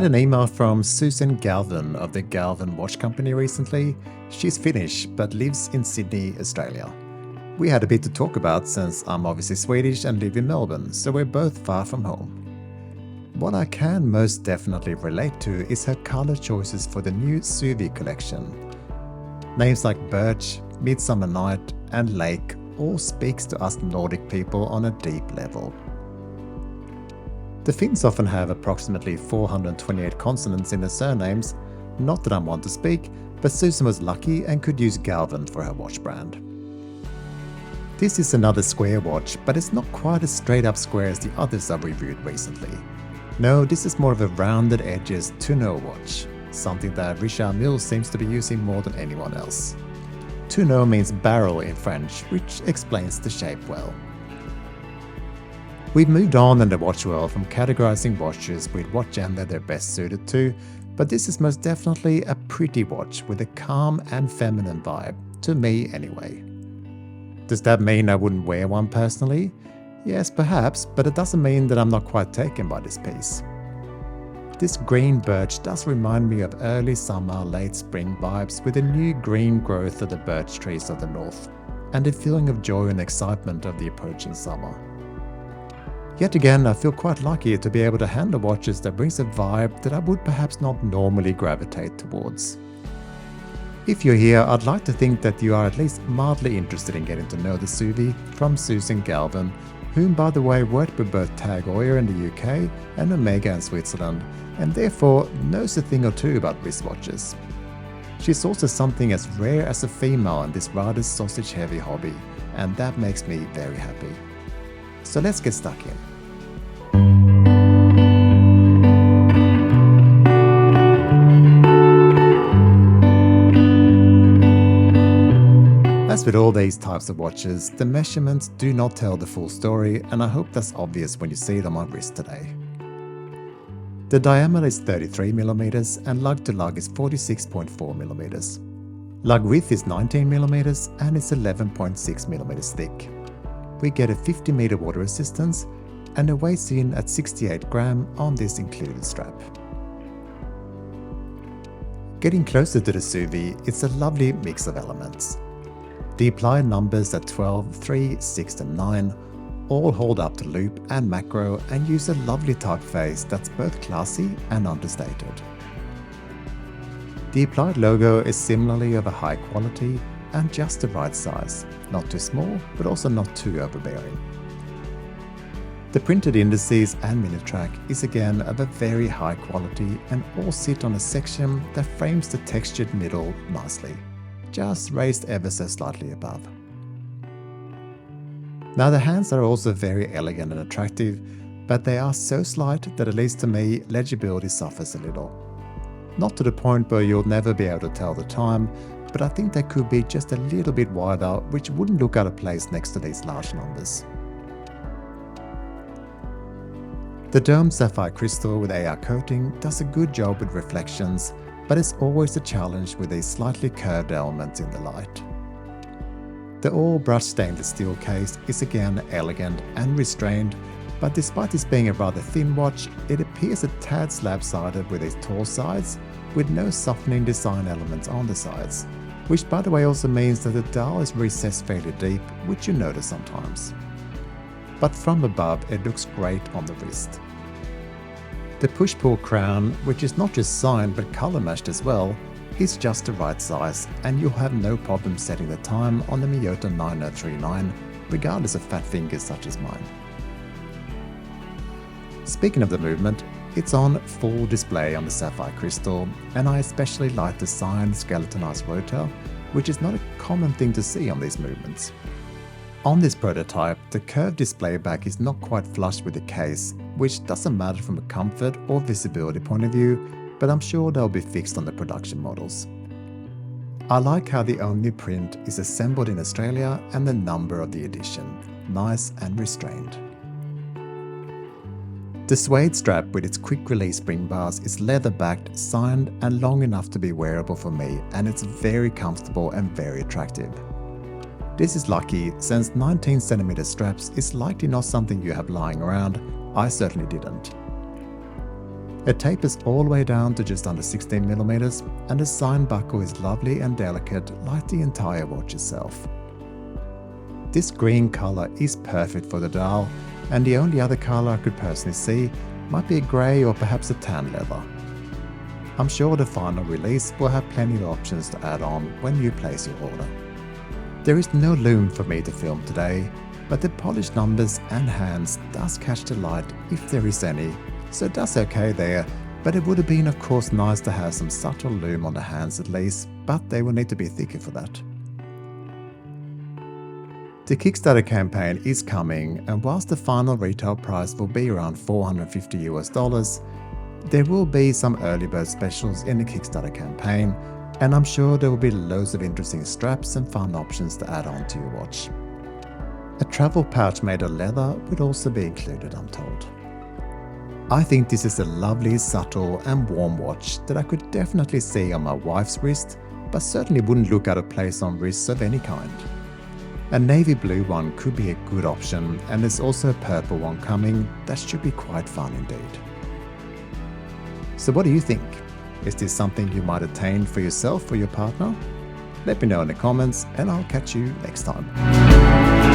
had an email from Susan Galvin of the Galvin Watch Company recently. She's Finnish but lives in Sydney, Australia. We had a bit to talk about since I'm obviously Swedish and live in Melbourne, so we're both far from home. What I can most definitely relate to is her colour choices for the new Suvi collection. Names like Birch, Midsummer Night and Lake all speaks to us Nordic people on a deep level. The Finns often have approximately 428 consonants in their surnames. Not that I'm one to speak, but Susan was lucky and could use Galvin for her watch brand. This is another square watch, but it's not quite as straight up square as the others I've reviewed recently. No, this is more of a rounded edges tonneau watch, something that Richard Mille seems to be using more than anyone else. Tonneau means barrel in French, which explains the shape well. We've moved on in the watch world from categorizing watches with what gender they're best suited to, but this is most definitely a pretty watch with a calm and feminine vibe, to me anyway. Does that mean I wouldn't wear one personally? Yes, perhaps, but it doesn't mean that I'm not quite taken by this piece. This green birch does remind me of early summer, late spring vibes with the new green growth of the birch trees of the north, and a feeling of joy and excitement of the approaching summer. Yet again, I feel quite lucky to be able to handle watches that brings a vibe that I would perhaps not normally gravitate towards. If you're here, I'd like to think that you are at least mildly interested in getting to know the Suvi from Susan Galvin, whom by the way worked with both Tag Heuer in the UK and Omega in Switzerland, and therefore knows a thing or two about wristwatches. She's also something as rare as a female in this rather sausage-heavy hobby, and that makes me very happy. So let's get stuck in. As with all these types of watches, the measurements do not tell the full story, and I hope that's obvious when you see it on my wrist today. The diameter is 33mm and lug to lug is 46.4mm. Lug width is 19mm and it's 11.6mm thick. We get a 50-meter water resistance and it weighs in at 68 grams on this included strap. Getting closer to the Suvi, it's a lovely mix of elements. The applied numbers at 12, 3, 6 and 9 all hold up to loop and macro and use a lovely typeface that's both classy and understated. The applied logo is similarly of a high quality and just the right size, not too small but also not too overbearing. The printed indices and minute track is again of a very high quality and all sit on a section that frames the textured middle nicely, just raised ever so slightly above. Now the hands are also very elegant and attractive, but they are so slight that at least to me legibility suffers a little. Not to the point where you'll never be able to tell the time, but I think they could be just a little bit wider, which wouldn't look out of place next to these large numbers. The domed sapphire crystal with AR coating does a good job with reflections, but it's always a challenge with these slightly curved elements in the light. The all-brushed stainless steel case is again elegant and restrained, but despite this being a rather thin watch, it appears a tad slab-sided with its tall sides, with no softening design elements on the sides, which by the way also means that the dial is recessed fairly deep, which you notice sometimes. But from above it looks great on the wrist. The push-pull crown, which is not just signed but color matched as well, is just the right size and you'll have no problem setting the time on the Miyota 9039, regardless of fat fingers such as mine. Speaking of the movement, it's on full display on the sapphire crystal, and I especially like the signed skeletonized rotor, which is not a common thing to see on these movements. On this prototype, the curved display back is not quite flush with the case, which doesn't matter from a comfort or visibility point of view, but I'm sure they'll be fixed on the production models. I like how the only print is assembled in Australia and the number of the edition, nice and restrained. The suede strap with its quick release spring bars is leather backed, signed and long enough to be wearable for me, and it's very comfortable and very attractive. This is lucky since 19cm straps is likely not something you have lying around. I certainly didn't. It tapers all the way down to just under 16mm, and the sign buckle is lovely and delicate like the entire watch itself. This green colour is perfect for the dial, and the only other colour I could personally see might be a grey or perhaps a tan leather. I'm sure the final release will have plenty of options to add on when you place your order. There is no Lume for me to film today, but the polished numbers and hands does catch the light if there is any, so that's okay there, but it would have been of course nice to have some subtle Lume on the hands at least, but they will need to be thicker for that. The Kickstarter campaign is coming, and whilst the final retail price will be around $450, there will be some early bird specials in the Kickstarter campaign, and I'm sure there will be loads of interesting straps and fun options to add on to your watch. A travel pouch made of leather would also be included, I'm told. I think this is a lovely, subtle and warm watch that I could definitely see on my wife's wrist, but certainly wouldn't look out of place on wrists of any kind. A navy blue one could be a good option, and there's also a purple one coming that should be quite fun indeed. So what do you think? Is this something you might attain for yourself or your partner? Let me know in the comments, and I'll catch you next time.